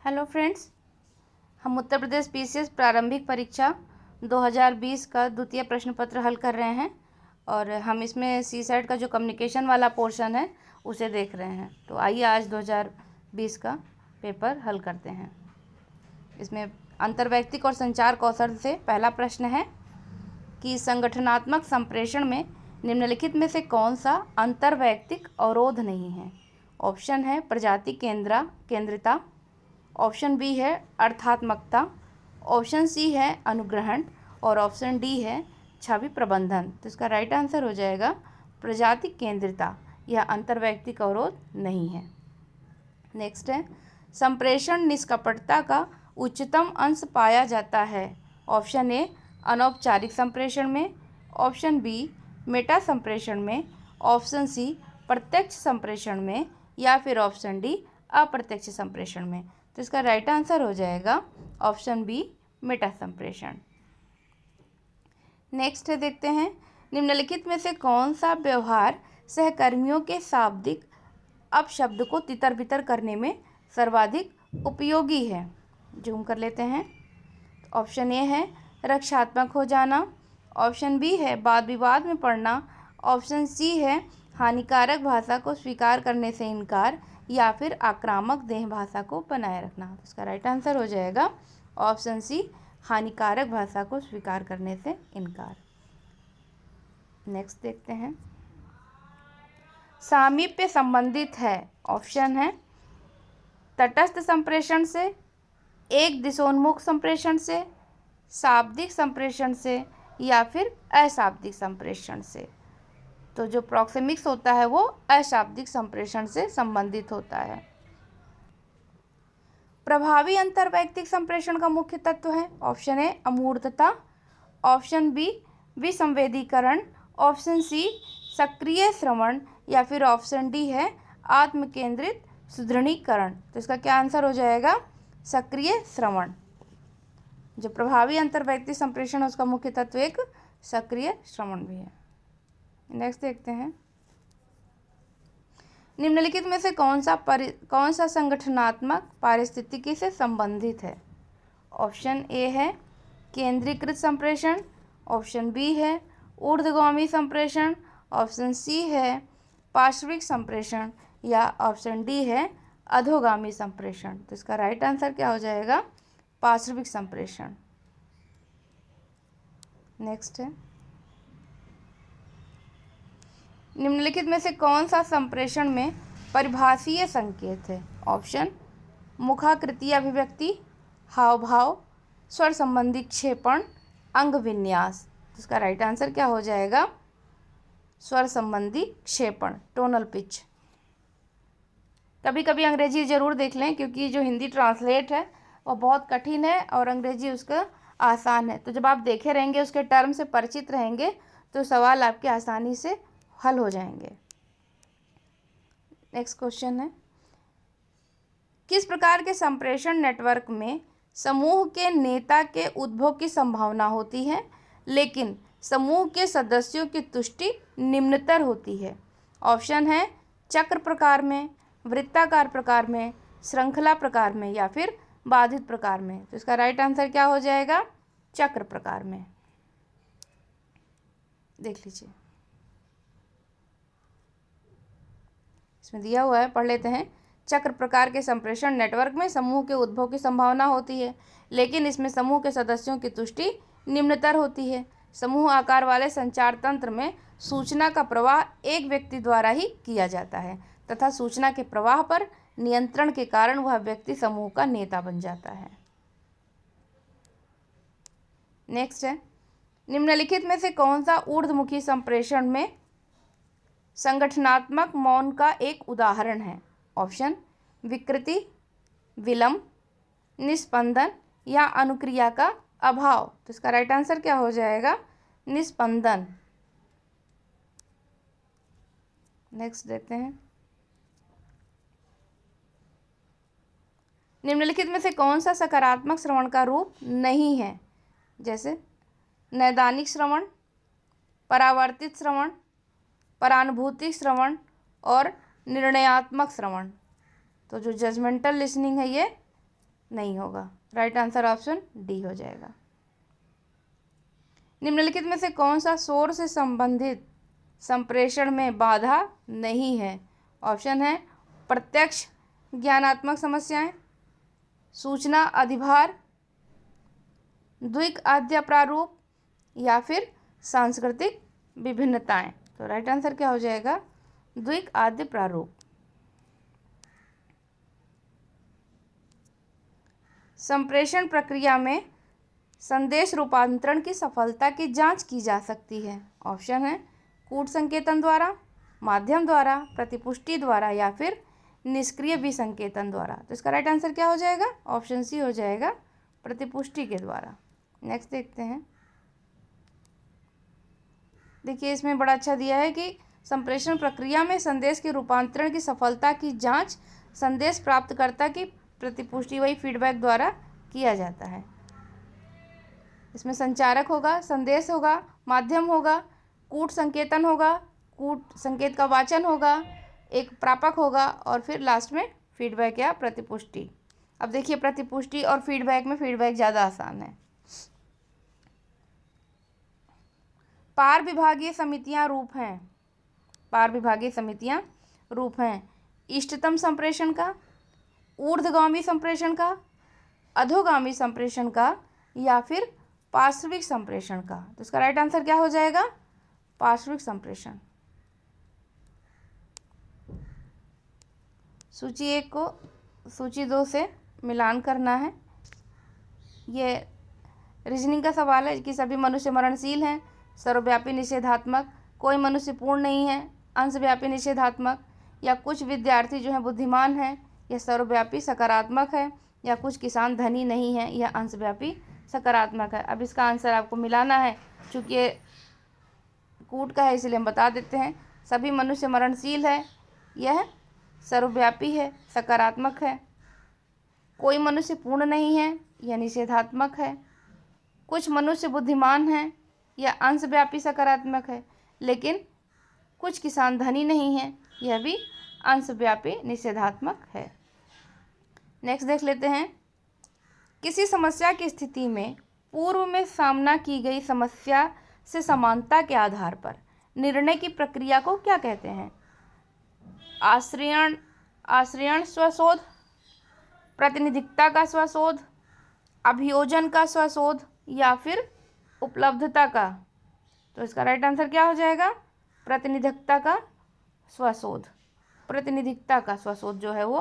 Hello friends, हम Uttar Pradesh PCS प्रारंभिक परीक्षा 2020 का द्वितीय प्रश्न पत्र हल कर रहे हैं और हम इसमें सी सेट का जो कम्युनिकेशन वाला पोर्शन है उसे देख रहे हैं। तो आइए आज 2020 का पेपर हल करते हैं। इसमें अंतर्वैयक्तिक और संचार कौशल से पहला प्रश्न है कि संगठनात्मक संप्रेषण में निम्नलिखित में से कौन सा अंतर्वैयक्तिक अवरोध नहीं है। ऑप्शन है प्रजाति केंद्रिता, ऑप्शन बी है अर्थात्मकता, ऑप्शन सी है अनुग्रहण और ऑप्शन डी है छवि प्रबंधन। तो इसका राइट आंसर हो जाएगा प्रजाति केंद्रिता। यह अंतर्वैयक्तिक अवरोध नहीं है। नेक्स्ट है संप्रेषण निष्कपटता का उच्चतम अंश पाया जाता है। ऑप्शन ए अनौपचारिक संप्रेषण में, ऑप्शन बी मेटा संप्रेषण में, ऑप्शन सी प्रत्यक्ष संप्रेषण में या फिर ऑप्शन डी अप्रत्यक्ष संप्रेषण में। तो इसका राइट आंसर हो जाएगा ऑप्शन बी मेटा संप्रेषण। नेक्स्ट है देखते हैं निम्नलिखित में से कौन सा व्यवहार सहकर्मियों के शाब्दिक अपशब्द को तितर बितर करने में सर्वाधिक उपयोगी है। जूम कर लेते हैं। ऑप्शन ए है रक्षात्मक हो जाना, ऑप्शन बी है वाद विवाद में पड़ना, ऑप्शन सी है हानिकारक भाषा को स्वीकार करने से इनकार या फिर आक्रामक देह भाषा को बनाए रखना। तो इसका राइट आंसर हो जाएगा ऑप्शन सी हानिकारक भाषा को स्वीकार करने से इनकार। नेक्स्ट देखते हैं सामीप्य संबंधित है। ऑप्शन है तटस्थ संप्रेषण से, एक दिशोन्मुख संप्रेषण से, शाब्दिक संप्रेषण से या फिर अशाब्दिक संप्रेषण से। तो जो प्रॉक्सिमिक्स होता है वो अशाब्दिक संप्रेषण से संबंधित होता है। प्रभावी अंतर्वैयक्तिक संप्रेषण का मुख्य तत्व है। ऑप्शन ए अमूर्तता, ऑप्शन बी विसंवेदीकरण, ऑप्शन सी सक्रिय श्रवण या फिर ऑप्शन डी है आत्मकेंद्रित सुदृढ़ीकरण। तो इसका क्या आंसर हो जाएगा सक्रिय श्रवण। जो प्रभावी अंतर्वैयक्तिक संप्रेषण है उसका मुख्य तत्व एक सक्रिय श्रवण भी है। नेक्स्ट देखते हैं निम्नलिखित में से कौन सा संगठनात्मक पारिस्थितिकी से संबंधित है। ऑप्शन ए है केंद्रीकृत संप्रेषण, ऑप्शन बी है ऊर्ध्वगामी संप्रेषण, ऑप्शन सी है पार्श्विक संप्रेषण या ऑप्शन डी है अधोगामी संप्रेषण। तो इसका राइट आंसर क्या हो जाएगा पार्श्विक संप्रेषण। नेक्स्ट है निम्नलिखित में से कौन सा संप्रेषण में परिभाषीय संकेत है। ऑप्शन मुखाकृतीय अभिव्यक्ति, हाव भाव, स्वर संबंधी क्षेपण, अंग विन्यास। तो इसका राइट आंसर क्या हो जाएगा स्वर संबंधी क्षेपण, टोनल पिच। कभी कभी अंग्रेजी ज़रूर देख लें क्योंकि जो हिंदी ट्रांसलेट है वो बहुत कठिन है और अंग्रेजी उसका आसान है। तो जब आप देखे रहेंगे उसके टर्म से परिचित रहेंगे तो सवाल आपके आसानी से हल हो जाएंगे। नेक्स्ट क्वेश्चन है किस प्रकार के संप्रेषण नेटवर्क में समूह के नेता के उद्भव की संभावना होती है लेकिन समूह के सदस्यों की तुष्टि निम्नतर होती है। ऑप्शन है चक्र प्रकार में, वृत्ताकार प्रकार में, श्रृंखला प्रकार में या फिर बाधित प्रकार में। तो इसका राइट आंसर क्या हो जाएगा चक्र प्रकार में। देख लीजिए इसमें दिया हुआ है, पढ़ लेते हैं। चक्र प्रकार के संप्रेषण नेटवर्क में समूह के उद्भव की संभावना होती है लेकिन इसमें समूह के सदस्यों की तुष्टि निम्नतर होती है। समूह आकार वाले संचार तंत्र में सूचना का प्रवाह एक व्यक्ति द्वारा ही किया जाता है तथा सूचना के प्रवाह पर नियंत्रण के कारण वह व्यक्ति समूह का नेता बन जाता है। नेक्स्ट है निम्नलिखित में से कौन सा ऊर्ध्वमुखी संप्रेषण में संगठनात्मक मौन का एक उदाहरण है। ऑप्शन विकृति, विलंब, निस्पंदन या अनुक्रिया का अभाव। तो इसका राइट आंसर क्या हो जाएगा निस्पंदन। नेक्स्ट देखते हैं निम्नलिखित में से कौन सा सकारात्मक श्रवण का रूप नहीं है। जैसे नैदानिक श्रवण, परावर्तित श्रवण, परानुभूति श्रवण और निर्णयात्मक श्रवण। तो जो जजमेंटल लिसनिंग है ये नहीं होगा। राइट आंसर ऑप्शन डी हो जाएगा। निम्नलिखित में से कौन सा शोर से संबंधित संप्रेषण में बाधा नहीं है? ऑप्शन है प्रत्यक्ष ज्ञानात्मक समस्याएं, सूचना अधिभार, द्विक आद्य प्रारूप या फिर सांस्कृतिक विभिन्नताएं। तो राइट आंसर क्या हो जाएगा? द्विक आद्य प्रारूप। संप्रेषण प्रक्रिया में संदेश रूपांतरण की सफलता की जांच की जा सकती है। ऑप्शन है कूट संकेतन द्वारा, माध्यम द्वारा, प्रतिपुष्टि द्वारा या फिर निष्क्रिय विसंकेतन द्वारा। तो इसका राइट आंसर क्या हो जाएगा? ऑप्शन सी हो जाएगा, प्रतिपुष्टि के द्वारा। नेक्स्ट देखते हैं। देखिए इसमें बड़ा अच्छा दिया है कि संप्रेषण प्रक्रिया में संदेश के रूपांतरण की सफलता की जांच संदेश प्राप्तकर्ता की प्रतिपुष्टि वही फीडबैक द्वारा किया जाता है। इसमें संचारक होगा, संदेश होगा, माध्यम होगा, कूट संकेतन होगा, कूट संकेत का वाचन होगा, एक प्रापक होगा और फिर लास्ट में फीडबैक या प्रतिपुष्टि। अब देखिए प्रतिपुष्टि और फीडबैक में फीडबैक ज़्यादा आसान है। पार विभागीय समितियां रूप हैं। पार विभागीय समितियां रूप हैं इष्टतम संप्रेषण का, ऊर्ध्वगामी संप्रेषण का, अधोगामी संप्रेषण का या फिर पार्श्विक संप्रेषण का। तो इसका राइट आंसर क्या हो जाएगा? पार्श्विक संप्रेषण। सूची 1 को सूची 2 से मिलान करना है। ये रीजनिंग का सवाल है कि सभी मनुष्य मरणशील हैं, सर्वव्यापी निषेधात्मक, कोई मनुष्य पूर्ण नहीं है, अंशव्यापी निषेधात्मक, या कुछ विद्यार्थी जो हैं बुद्धिमान हैं, यह सर्वव्यापी सकारात्मक है, या कुछ किसान धनी नहीं है, यह अंशव्यापी सकारात्मक है। अब इसका आंसर आपको मिलाना है। चूँकि ये कूट का है इसलिए हम बता देते हैं। सभी मनुष्य मरणशील है, यह सर्वव्यापी है, सकारात्मक है। कोई मनुष्य पूर्ण नहीं है, यह निषेधात्मक है। कुछ मनुष्य बुद्धिमान हैं, यह अंशव्यापी सकारात्मक है। लेकिन कुछ किसान धनी नहीं है, यह भी अंशव्यापी निषेधात्मक है। नेक्स्ट देख लेते हैं। किसी समस्या की स्थिति में पूर्व में सामना की गई समस्या से समानता के आधार पर निर्णय की प्रक्रिया को क्या कहते हैं? आश्रयण स्वशोध, प्रतिनिधिकता का स्वशोध, अभियोजन का स्वशोध या फिर उपलब्धता का। तो इसका राइट आंसर क्या हो जाएगा? प्रतिनिधिकता का स्वशोध। प्रतिनिधिकता का स्वशोध जो है वो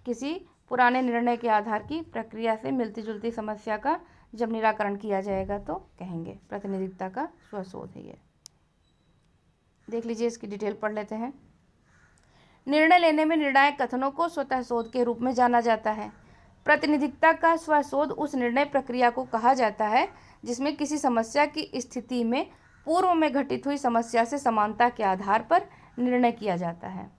किसी पुराने निर्णय के आधार की प्रक्रिया से मिलती जुलती समस्या का जब निराकरण किया जाएगा तो कहेंगे प्रतिनिधिकता का स्वशोध है ये। देख लीजिए, इसकी डिटेल पढ़ लेते हैं। निर्णय लेने में निर्णायक कथनों को स्वतः शोध के रूप में जाना जाता है। प्रतिनिधिकता का स्वशोध उस निर्णय प्रक्रिया को कहा जाता है जिसमें किसी समस्या की स्थिति में पूर्व में घटित हुई समस्या से समानता के आधार पर निर्णय किया जाता है।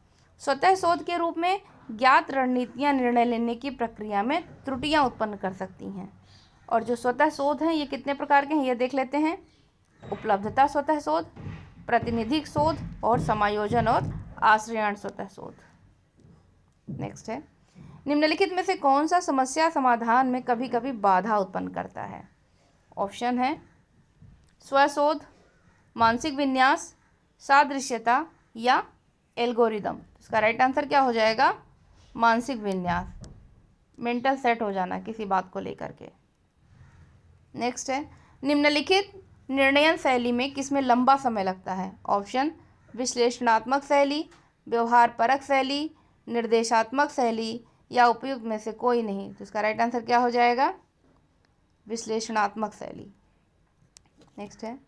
स्वतः शोध के रूप में ज्ञात रणनीतियां निर्णय लेने की प्रक्रिया में त्रुटियां उत्पन्न कर सकती हैं। और जो स्वतः शोध हैं ये कितने प्रकार के हैं ये देख लेते हैं। उपलब्धता स्वतः शोध, प्रातिनिधिक शोध और समायोजन और आश्रयण स्वतः शोध। नेक्स्ट है, निम्नलिखित में से कौन सा समस्या समाधान में कभी कभी बाधा उत्पन्न करता है? ऑप्शन है स्वशोध, मानसिक विन्यास, सादृश्यता या एल्गोरिदम। इसका राइट आंसर क्या हो जाएगा? मानसिक विन्यास, मेंटल सेट हो जाना किसी बात को लेकर के। नेक्स्ट है, निम्नलिखित निर्णयन शैली में किसमें लंबा समय लगता है? ऑप्शन विश्लेषणात्मक शैली, व्यवहार परक शैली, निर्देशात्मक शैली या उपयुक्त में से कोई नहीं। तो इसका राइट आंसर क्या हो जाएगा? विश्लेषणात्मक शैली। नेक्स्ट है,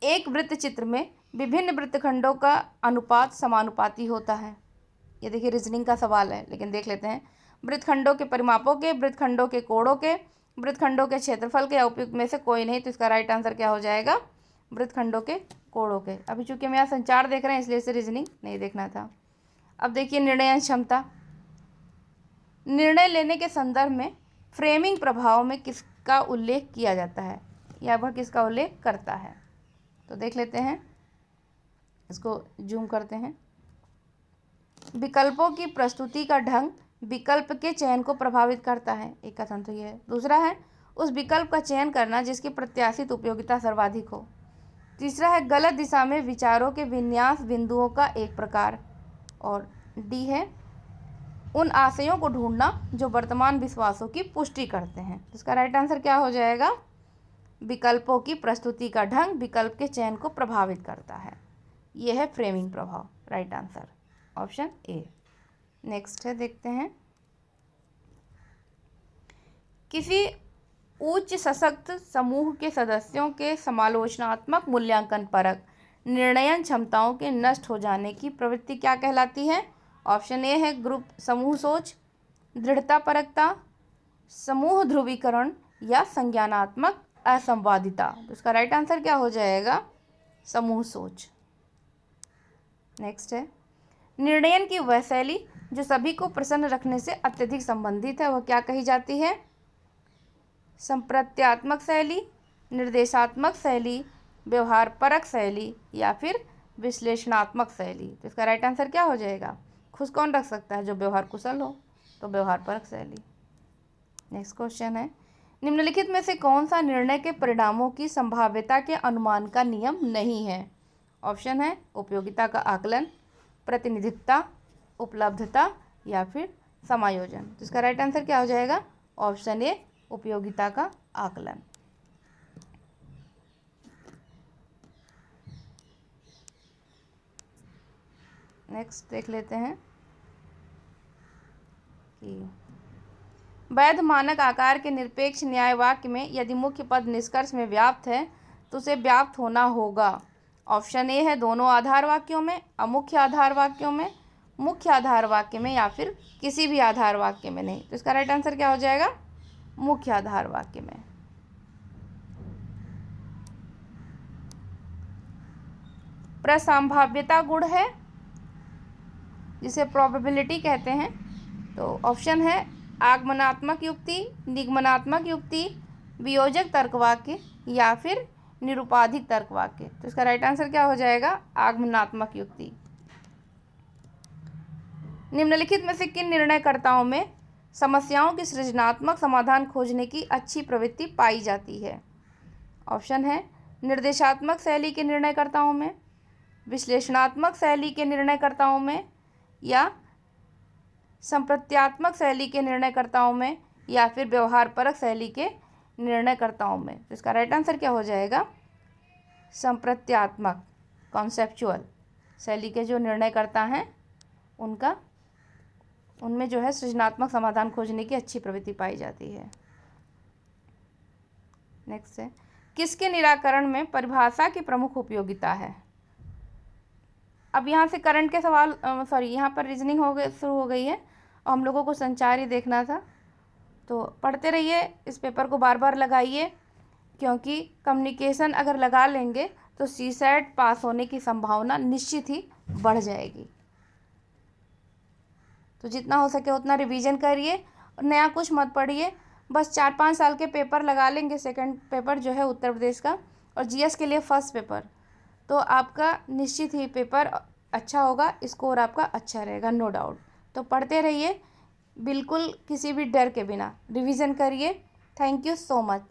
एक वृत्त चित्र में विभिन्न वृत्तखंडों का अनुपात समानुपाती होता है। ये देखिए रीजनिंग का सवाल है, लेकिन देख लेते हैं। वृत्तखंडों के परिमापों के, वृत्तखंडों के कोणों के, वृत्तखंडों के क्षेत्रफल के या उपयुक्त में से कोई नहीं। तो इसका राइट आंसर क्या हो जाएगा? वृत्तखंडों के कोणों के। अभी चूंकि हम यहाँ संचार देख रहे हैं इसलिए इसे रीजनिंग नहीं देखना था। अब देखिए निर्णय क्षमता। निर्णय लेने के संदर्भ में फ्रेमिंग प्रभाव में किसका उल्लेख किया जाता है या वह किसका उल्लेख करता है? तो देख लेते हैं, इसको जूम करते हैं। विकल्पों की प्रस्तुति का ढंग विकल्प के चयन को प्रभावित करता है। एक कथन तो ये है। दूसरा है उस विकल्प का चयन करना जिसकी प्रत्याशित उपयोगिता सर्वाधिक हो। तीसरा है गलत दिशा में विचारों के विन्यास बिंदुओं का एक प्रकार। और डी है उन आशयों को ढूंढना जो वर्तमान विश्वासों की पुष्टि करते हैं। इसका राइट आंसर क्या हो जाएगा? विकल्पों की प्रस्तुति का ढंग विकल्प के चयन को प्रभावित करता है। यह है फ्रेमिंग प्रभाव। Right answer option A. Next है, देखते हैं। किसी उच्च सशक्त समूह के सदस्यों के समालोचनात्मक मूल्यांकन परक निर्णयन क्षमताओं के नष्ट हो जाने की प्रवृत्ति क्या कहलाती है? ऑप्शन ए है ग्रुप समूह सोच, दृढ़ता परकता, समूह ध्रुवीकरण या संज्ञानात्मक असंवादिता। तो इसका राइट आंसर क्या हो जाएगा? समूह सोच। नेक्स्ट है निर्णयन की वह शैली जो सभी को प्रसन्न रखने से अत्यधिक संबंधित है, वह क्या कही जाती है? संप्रत्यात्मक शैली, निर्देशात्मक शैली, व्यवहार परक शैली या फिर विश्लेषणात्मक शैली। तो इसका राइट आंसर क्या हो जाएगा? खुश कौन रख सकता है? जो व्यवहार कुशल हो। तो व्यवहार परक शैली। नेक्स्ट क्वेश्चन है निम्नलिखित में से कौन सा निर्णय के परिणामों की संभाव्यता के अनुमान का नियम नहीं है? ऑप्शन है उपयोगिता का आकलन, प्रतिनिधित्वता, उपलब्धता या फिर समायोजन। तो इसका राइट आंसर क्या हो जाएगा? ऑप्शन ए उपयोगिता का आकलन। नेक्स्ट देख लेते हैं कि वैध मानक आकार के निरपेक्ष न्याय वाक्य में यदि मुख्य पद निष्कर्ष में व्याप्त है तो उसे व्याप्त होना होगा। ऑप्शन ए है दोनों आधार वाक्यों में, अमुख्य आधार वाक्यों में, मुख्य आधार वाक्य में या फिर किसी भी आधार वाक्य में नहीं। तो इसका राइट आंसर क्या हो जाएगा? मुख्य आधार वाक्य में। प्रसंभाव्यता गुण है जिसे प्रोबेबिलिटी कहते हैं। तो ऑप्शन है आगमनात्मक युक्ति, निगमनात्मक युक्ति, वियोजक तर्कवाक्य या फिर निरुपाधिक तर्कवाक्य। तो इसका राइट आंसर क्या हो जाएगा? आगमनात्मक युक्ति। निम्नलिखित में से किन निर्णयकर्ताओं में समस्याओं की सृजनात्मक समाधान खोजने की अच्छी प्रवृत्ति पाई जाती है? ऑप्शन है निर्देशात्मक शैली के निर्णयकर्ताओं में, विश्लेषणात्मक शैली के निर्णयकर्ताओं में या संप्रत्यात्मक शैली के निर्णयकर्ताओं में या फिर व्यवहार परक शैली के निर्णयकर्ताओं में। तो इसका राइट आंसर क्या हो जाएगा? संप्रत्यात्मक कॉन्सेप्चुअल शैली के जो निर्णयकर्ता हैं उनमें जो है सृजनात्मक समाधान खोजने की अच्छी प्रवृत्ति पाई जाती है। नेक्स्ट है किसके निराकरण में परिभाषा की प्रमुख उपयोगिता है? अब यहाँ से करंट के सवाल यहाँ पर रीजनिंग शुरू हो गई है और हम लोगों को संचार ही देखना था। तो पढ़ते रहिए, इस पेपर को बार बार लगाइए क्योंकि कम्युनिकेशन अगर लगा लेंगे तो सीसैट पास होने की संभावना निश्चित ही बढ़ जाएगी। तो जितना हो सके उतना रिवीजन करिए और नया कुछ मत पढ़िए। बस 4-5 साल के पेपर लगा लेंगे, सेकंड पेपर जो है उत्तर प्रदेश का और जीएस के लिए फर्स्ट पेपर, तो आपका निश्चित ही पेपर अच्छा होगा, स्कोर आपका अच्छा रहेगा, नो डाउट। तो पढ़ते रहिए बिल्कुल किसी भी डर के बिना, रिवीजन करिए। Thank you so much.